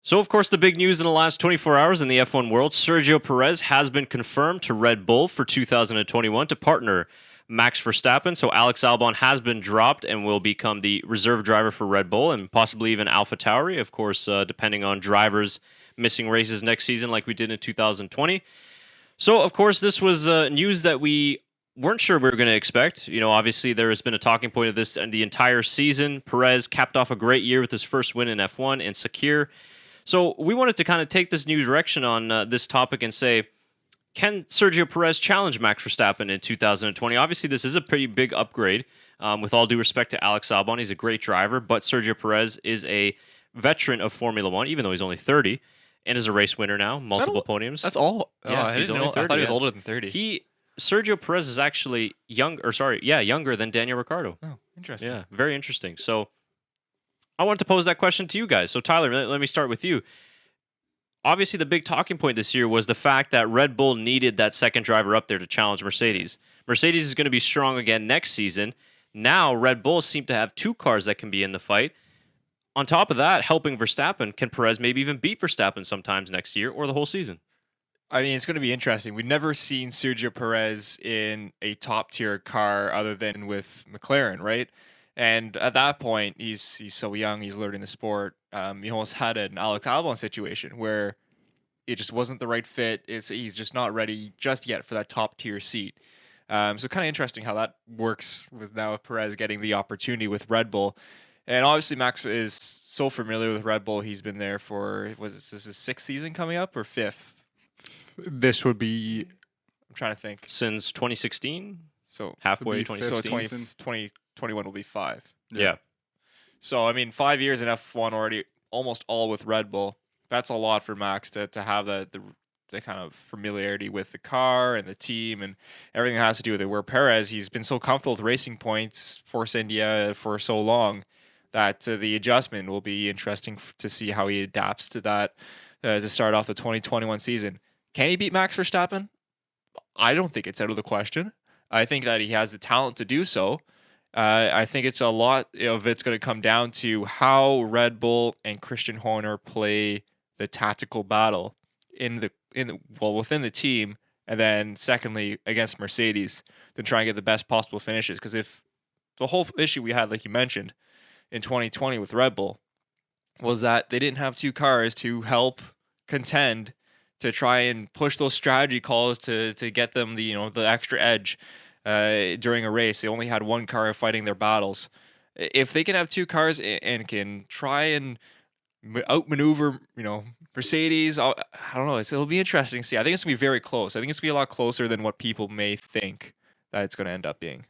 So, of course, the big news in the last 24 hours in the F1 world, Sergio Perez has been confirmed to Red Bull for 2021 to partner Max Verstappen. So, Alex Albon has been dropped and will become the reserve driver for Red Bull and possibly even AlphaTauri, of course, depending on drivers missing races next season like we did in 2020. So, of course, this was news that we weren't sure we were going to expect. Obviously, there has been a talking point of this and the entire season. Perez capped off a great year with his first win in F1 and Sakir. So we wanted to kind of take this new direction on this topic and say, can Sergio Perez challenge Max Verstappen in 2020? Obviously, this is a pretty big upgrade. With all due respect to Alex Albon, he's a great driver, but Sergio Perez is a veteran of Formula One, even though he's only 30, and is a race winner now, multiple podiums. That's all. Yeah, He's only 30. I thought he was older than 30. Sergio Perez is actually younger than Daniel Ricciardo. Oh, interesting. Yeah, very interesting. So I wanted to pose that question to you guys. So, Tyler, let me start with you. Obviously, the big talking point this year was the fact that Red Bull needed that second driver up there to challenge Mercedes. Mercedes is going to be strong again next season. Now, Red Bull seem to have two cars that can be in the fight. On top of that, helping Verstappen, can Perez maybe even beat Verstappen sometimes next year or the whole season? I mean, it's going to be interesting. We've never seen Sergio Perez in a top-tier car other than with McLaren, right? And at that point, he's so young, he's learning the sport. He almost had an Alex Albon situation where it just wasn't the right fit. He's just not ready just yet for that top-tier seat. So kind of interesting how that works with now Perez getting the opportunity with Red Bull. And obviously Max is so familiar with Red Bull. He's been there for, this his sixth season coming up or fifth? This would be, I'm trying to think. Since 2016? So halfway, fifth 2016? So 2021 will be 5. Yeah. So, I mean, 5 years in F1 already, almost all with Red Bull. That's a lot for Max to have the kind of familiarity with the car and the team and everything that has to do with it. Where Perez, he's been so comfortable with Racing Points, Force India for so long that the adjustment will be interesting to see how he adapts to that to start off the 2021 season. Can he beat Max Verstappen? I don't think it's out of the question. I think that he has the talent to do so. I think it's a lot of it's going to come down to how Red Bull and Christian Horner play the tactical battle within the team, and then secondly against Mercedes to try and get the best possible finishes. Because if the whole issue we had, like you mentioned, in 2020 with Red Bull, was that they didn't have two cars to help contend to try and push those strategy calls to get them the extra edge during a race. They only had one car fighting their battles. If they can have two cars and can try and outmaneuver, Mercedes, I don't know. It'll be interesting to see. I think it's going to be very close. I think it's going to be a lot closer than what people may think that it's going to end up being.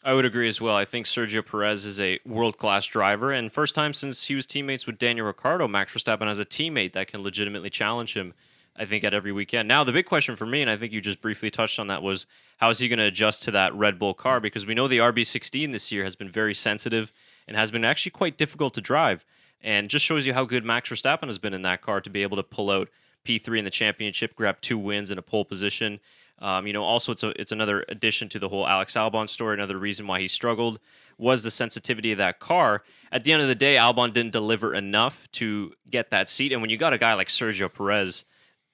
I would agree as well. I think Sergio Perez is a world-class driver, and first time since he was teammates with Daniel Ricciardo, Max Verstappen has a teammate that can legitimately challenge him, I think, at every weekend. Now, the big question for me, and I think you just briefly touched on that, was how is he going to adjust to that Red Bull car? Because we know the RB16 this year has been very sensitive and has been actually quite difficult to drive, and just shows you how good Max Verstappen has been in that car to be able to pull out P3 in the championship, grab 2 wins and a pole position. Also, it's another addition to the whole Alex Albon story. Another reason why he struggled was the sensitivity of that car. At the end of the day, Albon didn't deliver enough to get that seat. And when you got a guy like Sergio Perez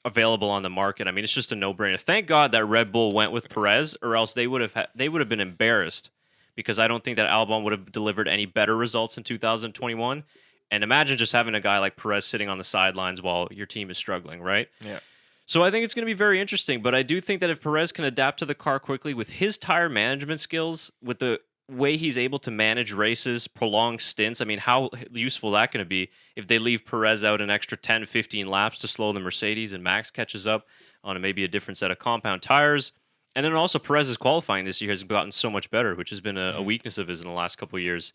available on the market, I mean, it's just a no-brainer. Thank God that Red Bull went with Perez, or else they would have been embarrassed, because I don't think that Albon would have delivered any better results in 2021. And imagine just having a guy like Perez sitting on the sidelines while your team is struggling, right? Yeah. So I think it's going to be very interesting, but I do think that if Perez can adapt to the car quickly with his tire management skills, with the way he's able to manage races, prolonged stints, I mean, how useful that going to be if they leave Perez out an extra 10, 15 laps to slow the Mercedes and Max catches up on maybe a different set of compound tires. And then also Perez's qualifying this year has gotten so much better, which has been a weakness of his in the last couple of years.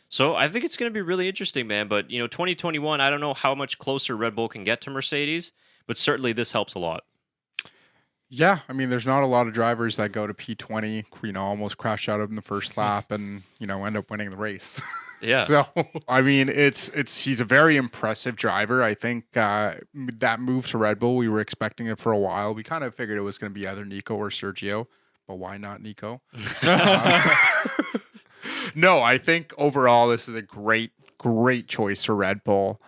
So I think it's going to be really interesting, man. But, 2021, I don't know how much closer Red Bull can get to Mercedes, but certainly this helps a lot. Yeah, I mean, there's not a lot of drivers that go to P20, almost crash out in the first lap and, end up winning the race. Yeah. So, I mean, he's a very impressive driver. I think that move to Red Bull, we were expecting it for a while. We kind of figured it was going to be either Nico or Sergio, but why not Nico? No, I think overall this is a great choice for Red Bull.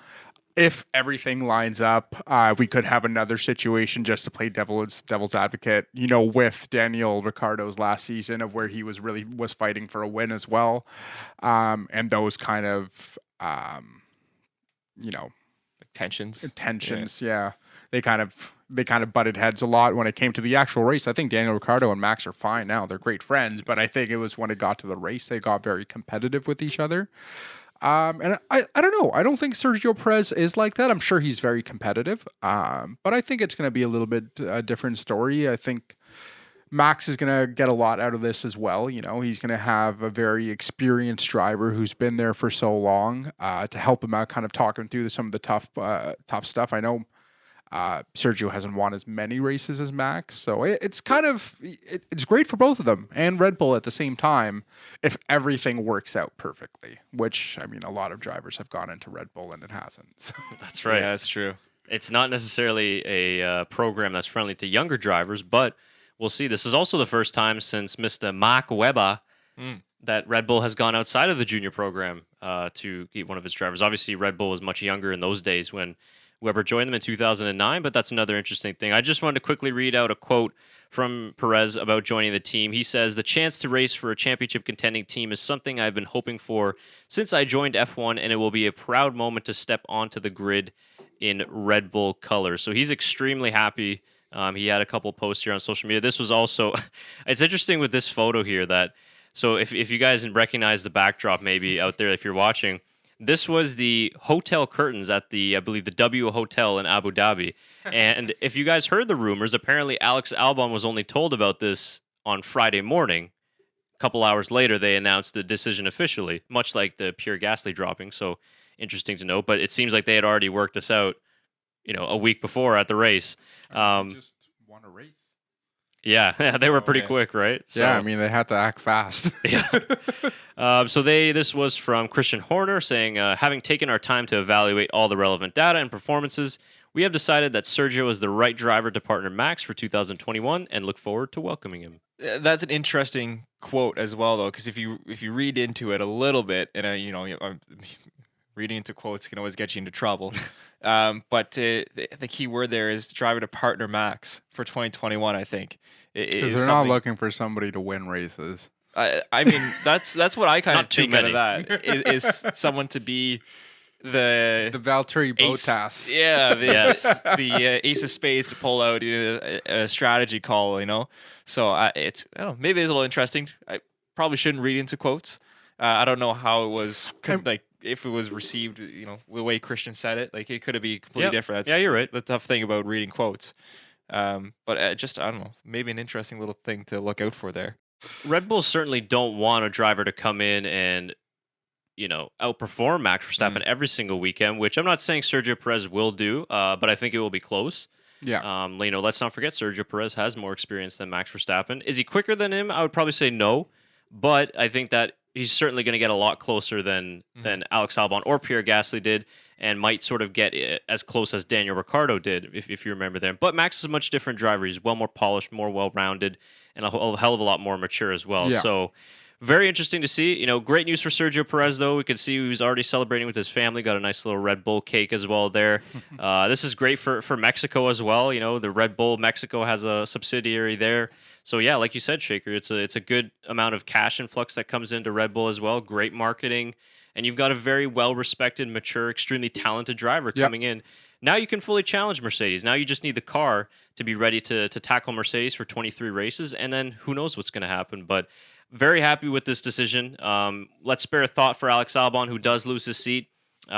if everything lines up, we could have another situation, just to play devil's advocate, with Daniel Ricciardo's last season, of where he was fighting for a win as well. And those kind of, you know, Tensions. tensions. Yeah. They kind of butted heads a lot when it came to the actual race. I think Daniel Ricciardo and Max are fine now. They're great friends, but I think it was when it got to the race, they got very competitive with each other. And I don't know. I don't think Sergio Perez is like that. I'm sure he's very competitive. But I think it's going to be a little bit a different story. I think Max is going to get a lot out of this as well. He's going to have a very experienced driver who's been there for so long to help him out, kind of talk him through some of the tough stuff. I know Sergio hasn't won as many races as Max, so it's great for both of them and Red Bull at the same time if everything works out perfectly. Which, I mean, a lot of drivers have gone into Red Bull and it hasn't. So. That's right. Yeah, that's true. It's not necessarily a program that's friendly to younger drivers, but we'll see. This is also the first time since Mr. Mark Webber that Red Bull has gone outside of the junior program to get one of its drivers. Obviously, Red Bull was much younger in those days when Webber joined them in 2009, but that's another interesting thing. I just wanted to quickly read out a quote from Perez about joining the team. He says, "The chance to race for a championship contending team is something I've been hoping for since I joined F1, and it will be a proud moment to step onto the grid in Red Bull colors." So he's extremely happy. He had a couple posts here on social media. This was also, it's interesting with this photo here so if you guys recognize the backdrop maybe out there if you're watching, this was the hotel curtains at I believe the W Hotel in Abu Dhabi. And if you guys heard the rumors, apparently Alex Albon was only told about this on Friday morning. A couple hours later, they announced the decision officially, much like the Pierre Gasly dropping. So interesting to note. But it seems like they had already worked this out, a week before at the race. Just won a race. Yeah, they were pretty quick, right? So, yeah, I mean, they had to act fast. Yeah. This was from Christian Horner saying, having taken our time to evaluate all the relevant data and performances, we have decided that Sergio is the right driver to partner Max for 2021 and look forward to welcoming him. That's an interesting quote as well, though, because if you read into it a little bit, and reading into quotes can always get you into trouble. But the key word there is driver to partner Max for 2021, I think. Because they're not looking for somebody to win races. I mean, that's what I kind of too think out of many. that is someone to be the Valtteri ace. Bottas. Yeah, Yes. the ace of spades to pull out a strategy call, So I don't know, maybe it's a little interesting. I probably shouldn't read into quotes. I don't know how it was if it was received, the way Christian said it, it could have been completely different. That's you're right. The tough thing about reading quotes. But I don't know, maybe an interesting little thing to look out for there. Red Bulls certainly don't want a driver to come in and, outperform Max Verstappen every single weekend, which I'm not saying Sergio Perez will do, but I think it will be close. Yeah. Let's not forget Sergio Perez has more experience than Max Verstappen. Is he quicker than him? I would probably say no, but I think that he's certainly going to get a lot closer than Alex Albon or Pierre Gasly did, and might sort of get as close as Daniel Ricciardo did, if you remember them. But Max is a much different driver. He's well more polished, more well-rounded, and a hell of a lot more mature as well. Yeah. So very interesting to see. Great news for Sergio Perez, though. We can see he was already celebrating with his family. Got a nice little Red Bull cake as well there. This is great for Mexico as well. The Red Bull Mexico has a subsidiary there. So yeah, like you said, Shaker, it's a good amount of cash influx that comes into Red Bull as well. Great marketing. And you've got a very well-respected, mature, extremely talented driver coming in. Now you can fully challenge Mercedes. Now you just need the car to be ready to tackle Mercedes for 23 races, and then who knows what's going to happen. But very happy with this decision. Let's spare a thought for Alex Albon, who does lose his seat. We're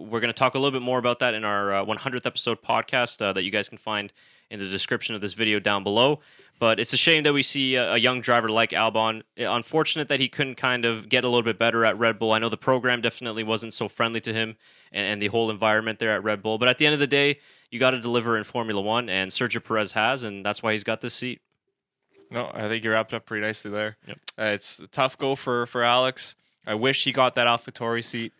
going to talk a little bit more about that in our 100th episode podcast that you guys can find in the description of this video down below. But it's a shame that we see a young driver like Albon. Unfortunate that he couldn't kind of get a little bit better at Red Bull. I know the program definitely wasn't so friendly to him and the whole environment there at Red Bull. But at the end of the day, you got to deliver in Formula One, and Sergio Perez has, and that's why he's got this seat. No, I think you wrapped up pretty nicely there. Yep. It's a tough go for Alex. I wish he got that AlphaTauri seat.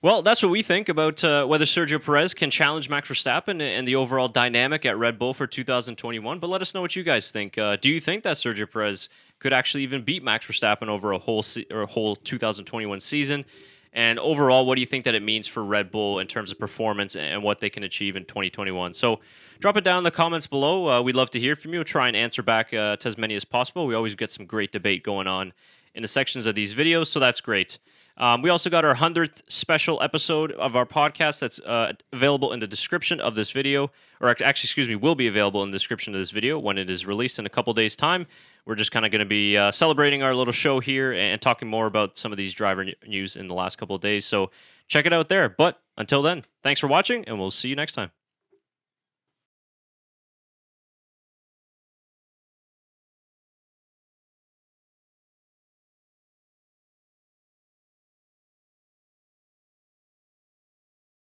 Well, that's what we think about whether Sergio Perez can challenge Max Verstappen and the overall dynamic at Red Bull for 2021. But let us know what you guys think. Do you think that Sergio Perez could actually even beat Max Verstappen over a whole 2021 season? And overall, what do you think that it means for Red Bull in terms of performance and what they can achieve in 2021? So drop it down in the comments below. We'd love to hear from you. We'll try and answer back to as many as possible. We always get some great debate going on in the sections of these videos, so that's great. We also got our 100th special episode of our podcast that's available in the description of this video, or actually, excuse me, will be available in the description of this video when it is released in a couple days' time. We're just kind of going to be celebrating our little show here and talking more about some of these driver news in the last couple of days. So check it out there. But until then, thanks for watching, and we'll see you next time.